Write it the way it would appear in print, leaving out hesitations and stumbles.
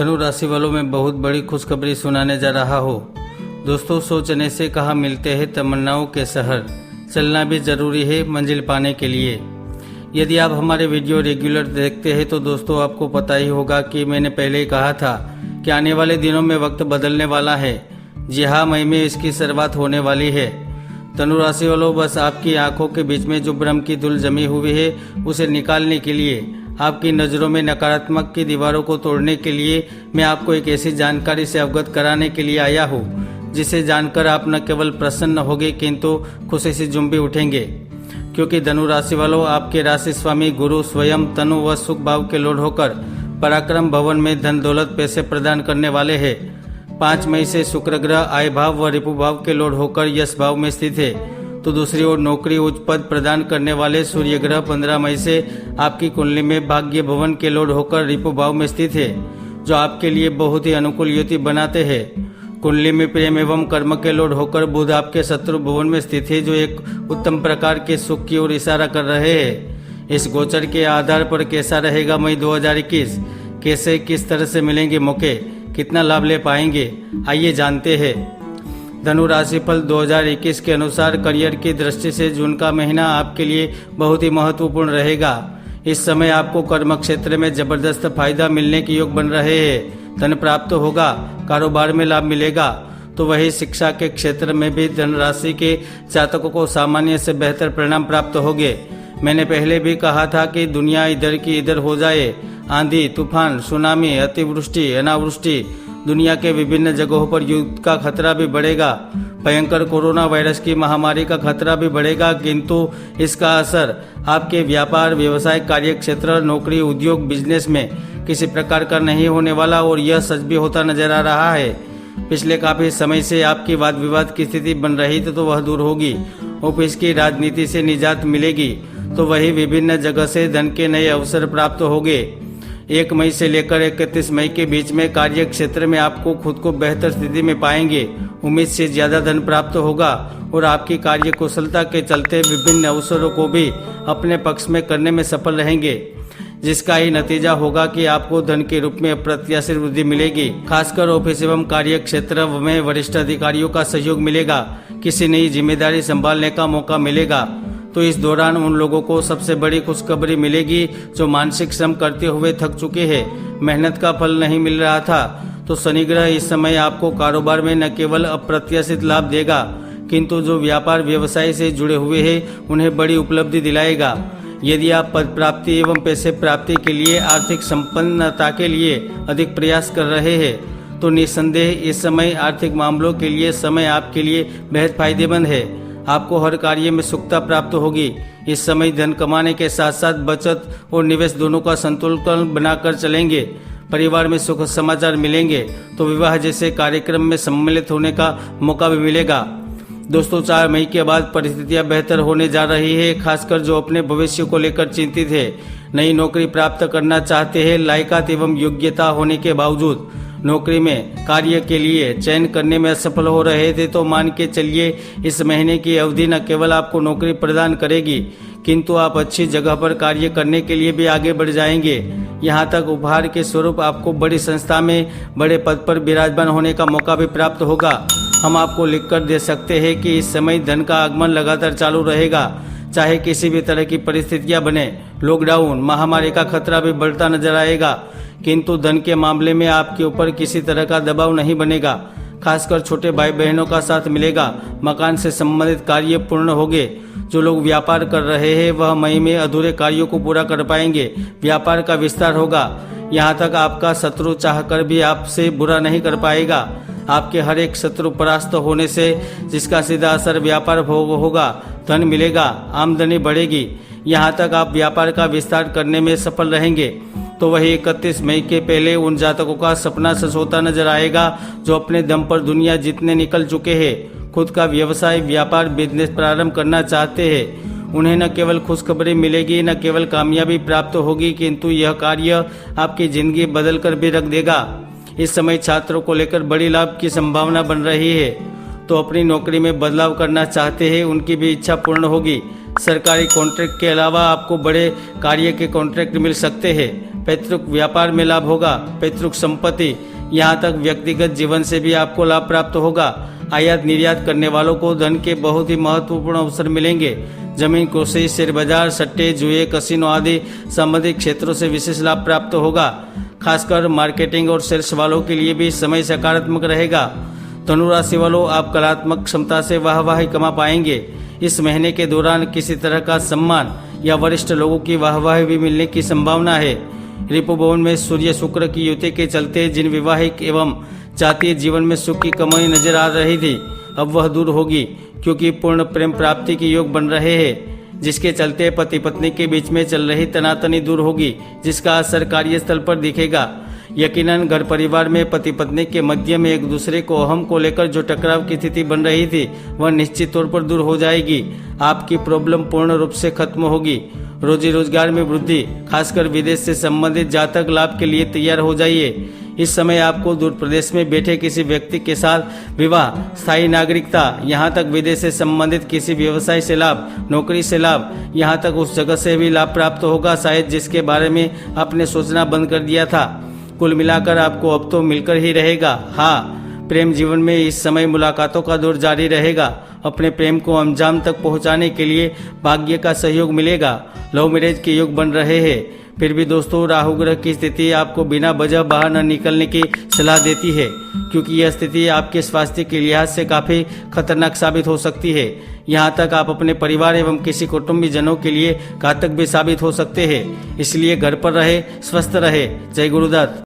धनु राशि वालों में बहुत बड़ी खुशखबरी सुनाने जा रहा हो। दोस्तों, सोचने से कहाँ मिलते हैं तमन्नाओं के शहर, चलना भी जरूरी है मंजिल पाने के लिए। यदि आप हमारे वीडियो रेगुलर देखते हैं तो दोस्तों आपको पता ही होगा कि मैंने पहले ही कहा था कि आने वाले दिनों में वक्त बदलने वाला है। जी हाँ, मई में इसकी शुरुआत होने वाली है। धनु राशि वालों, बस आपकी आंखों के बीच में जो भ्रम की धूल जमी हुई है उसे निकालने के लिए, आपकी नज़रों में नकारात्मक की दीवारों को तोड़ने के लिए मैं आपको एक ऐसी जानकारी से अवगत कराने के लिए आया हूँ जिसे जानकर आप न केवल प्रसन्न होंगे किंतु खुशी से झूम भी उठेंगे। क्योंकि धनु राशि वालों, आपके राशि स्वामी गुरु स्वयं तनु व सुख भाव के लॉर्ड होकर पराक्रम भवन में धन दौलत पैसे प्रदान करने वाले हैं। 5 मई से शुक्र ग्रह आय भाव व रिपु भाव के लॉर्ड होकर यश भाव में स्थित है। तो दूसरी ओर नौकरी उच्च पद प्रदान करने वाले सूर्य ग्रह 15 मई से आपकी कुंडली में भाग्य भवन के लॉर्ड होकर रिपु भाव में स्थित है, जो आपके लिए बहुत ही अनुकूल युति बनाते हैं। कुंडली में प्रेम एवं कर्म के लॉर्ड होकर बुध आपके शत्रु भवन में स्थित है, जो एक उत्तम प्रकार के सुख की ओर इशारा कर रहे हैं। इस गोचर के आधार पर कैसा रहेगा मई 2021, कैसे किस तरह से मिलेंगे मौके, कितना लाभ ले पाएंगे, आइए जानते हैं। धनु राशिफल 2021 के अनुसार करियर की दृष्टि से जून का महीना आपके लिए बहुत ही महत्वपूर्ण रहेगा। इस समय आपको कर्म क्षेत्र में जबरदस्त फायदा मिलने के योग बन रहे हैं। धन प्राप्त होगा, कारोबार में लाभ मिलेगा। तो वही शिक्षा के क्षेत्र में भी धन राशि के जातकों को सामान्य से बेहतर परिणाम प्राप्त होंगे। मैंने पहले भी कहा था कि दुनिया इधर की इधर हो जाए, आंधी तूफान सुनामी अतिवृष्टि अनावृष्टि, दुनिया के विभिन्न जगहों पर युद्ध का खतरा भी बढ़ेगा, भयंकर कोरोना वायरस की महामारी का खतरा भी बढ़ेगा, किंतु इसका असर आपके व्यापार व्यवसाय कार्य क्षेत्र नौकरी उद्योग बिजनेस में किसी प्रकार का नहीं होने वाला और यह सच भी होता नजर आ रहा है। पिछले काफी समय से आपकी वाद विवाद की स्थिति बन रही थी तो वह दूर होगी। ऑफिस की राजनीति से निजात मिलेगी। तो वही विभिन्न जगह से धन के नए अवसर प्राप्त होंगे। 1 मई से लेकर 31 मई के बीच में कार्य क्षेत्र में आपको खुद को बेहतर स्थिति में पाएंगे। उम्मीद से ज्यादा धन प्राप्त होगा और आपकी कार्य कुशलता के चलते विभिन्न अवसरों को भी अपने पक्ष में करने में सफल रहेंगे, जिसका ही नतीजा होगा कि आपको धन के रूप में अप्रत्याशित वृद्धि मिलेगी। खासकर ऑफिस एवं कार्य क्षेत्र में वरिष्ठ अधिकारियों का सहयोग मिलेगा, किसी नई जिम्मेदारी संभालने का मौका मिलेगा। तो इस दौरान उन लोगों को सबसे बड़ी खुशखबरी मिलेगी जो मानसिक श्रम करते हुए थक चुके हैं, मेहनत का फल नहीं मिल रहा था। तो शनि ग्रह इस समय आपको कारोबार में न केवल अप्रत्याशित लाभ देगा, किंतु जो व्यापार व्यवसाय से जुड़े हुए हैं उन्हें बड़ी उपलब्धि दिलाएगा। यदि आप पद प्राप्ति एवं पैसे प्राप्ति के लिए आर्थिक संपन्नता के लिए अधिक प्रयास कर रहे हैं तो निस्संदेह इस समय आर्थिक मामलों के लिए समय आपके लिए बेहद फायदेमंद है। आपको हर कार्य में सुखता प्राप्त होगी। इस समय धन कमाने के साथ साथ बचत और निवेश दोनों का संतुलन बनाकर चलेंगे। परिवार में सुख समाचार मिलेंगे तो विवाह जैसे कार्यक्रम में सम्मिलित होने का मौका भी मिलेगा। दोस्तों, 4 मई के बाद परिस्थितियां बेहतर होने जा रही है, खासकर जो अपने भविष्य को लेकर चिंतित है, नई नौकरी प्राप्त करना चाहते हैं, लायकात एवं योग्यता होने के बावजूद नौकरी में कार्य के लिए चयन करने में असफल हो रहे थे तो मान के चलिए इस महीने की अवधि न केवल आपको नौकरी प्रदान करेगी किंतु आप अच्छी जगह पर कार्य करने के लिए भी आगे बढ़ जाएंगे। यहाँ तक उपहार के स्वरूप आपको बड़ी संस्था में बड़े पद पर विराजमान होने का मौका भी प्राप्त होगा। हम आपको लिखकर दे सकते हैं कि इस समय धन का आगमन लगातार चालू रहेगा, चाहे किसी भी तरह की परिस्थितियां बने। लॉकडाउन महामारी का खतरा भी बढ़ता नजर आएगा, किंतु धन के मामले में आपके ऊपर किसी तरह का दबाव नहीं बनेगा। खासकर छोटे भाई बहनों का साथ मिलेगा। मकान से संबंधित कार्य पूर्ण होंगे। जो लोग व्यापार कर रहे हैं वह मई में अधूरे कार्यों को पूरा कर पाएंगे। व्यापार का विस्तार होगा। यहाँ तक आपका शत्रु चाहकर भी आपसे बुरा नहीं कर पाएगा। आपके हर एक शत्रु परास्त होने से जिसका सीधा असर व्यापार होगा, धन मिलेगा, आमदनी बढ़ेगी। यहाँ तक आप व्यापार का विस्तार करने में सफल रहेंगे। तो वही 31 मई के पहले उन जातकों का सपना सच होता नजर आएगा जो अपने दम पर दुनिया जीतने निकल चुके हैं, खुद का व्यवसाय व्यापार बिजनेस प्रारंभ करना चाहते हैं। उन्हें न केवल खुशखबरी मिलेगी, न केवल कामयाबी प्राप्त होगी, किंतु यह कार्य आपकी जिंदगी बदल कर भी रख देगा। इस समय छात्रों को लेकर बड़ी लाभ की संभावना बन रही है। तो अपनी नौकरी में बदलाव करना चाहते हैं, उनकी भी इच्छा पूर्ण होगी। सरकारी कॉन्ट्रैक्ट के अलावा आपको बड़े कार्य के कॉन्ट्रैक्ट मिल सकते हैं। पैतृक व्यापार में लाभ होगा। पैतृक संपत्ति, यहाँ तक व्यक्तिगत जीवन से भी आपको लाभ प्राप्त होगा। आयात निर्यात करने वालों को धन के बहुत ही महत्वपूर्ण अवसर मिलेंगे। जमीन, कृषि, शेयर बाजार, सट्टे, जुए, कसिनो आदि संबंधित क्षेत्रों से विशेष लाभ प्राप्त होगा। खासकर मार्केटिंग और सेल्स वालों के लिए भी समय सकारात्मक रहेगा। धनु राशि वालों, आप कलात्मक क्षमता से वाहवाही कमा पाएंगे। इस महीने के दौरान किसी तरह का सम्मान या वरिष्ठ लोगों की वाहवाही भी मिलने की संभावना है। रिपु भवन में सूर्य शुक्र की युति के चलते जिन विवाहिक एवं जातीय जीवन में सुख की कमी नजर आ रही थी, अब वह दूर होगी, क्योंकि पूर्ण प्रेम प्राप्ति के योग बन रहे हैं, जिसके चलते पति पत्नी के बीच में चल रही तनातनी दूर होगी, जिसका असर कार्यस्थल पर दिखेगा। यकीनन घर परिवार में पति पत्नी के मध्य में एक दूसरे को अहम को लेकर जो टकराव की स्थिति बन रही थी, वह निश्चित तौर पर दूर हो जाएगी। आपकी प्रॉब्लम पूर्ण रूप से खत्म होगी। रोजी रोजगार में वृद्धि, खासकर विदेश से संबंधित जातक लाभ के लिए तैयार हो जाइए। इस समय आपको दूर प्रदेश में बैठे किसी व्यक्ति के साथ विवाह, स्थायी नागरिकता, यहाँ तक विदेश से संबंधित किसी व्यवसाय से लाभ, नौकरी से लाभ, यहाँ तक उस जगह से भी लाभ प्राप्त होगा शायद जिसके बारे में आपने सोचना बंद कर दिया था। कुल मिलाकर आपको अब तो मिलकर ही रहेगा। हाँ, प्रेम जीवन में इस समय मुलाकातों का दौर जारी रहेगा। अपने प्रेम को अंजाम तक पहुंचाने के लिए भाग्य का सहयोग मिलेगा। लव मैरिज के योग बन रहे हैं। फिर भी दोस्तों, राहु ग्रह की स्थिति आपको बिना वजह बाहर न निकलने की सलाह देती है, क्योंकि यह स्थिति आपके स्वास्थ्य के लिहाज से काफी खतरनाक साबित हो सकती है। यहाँ तक आप अपने परिवार एवं किसी कुटुंबी जनों के लिए घातक भी साबित हो सकते हैं। इसलिए घर पर रहे, स्वस्थ रहे। जय गुरुदत्त।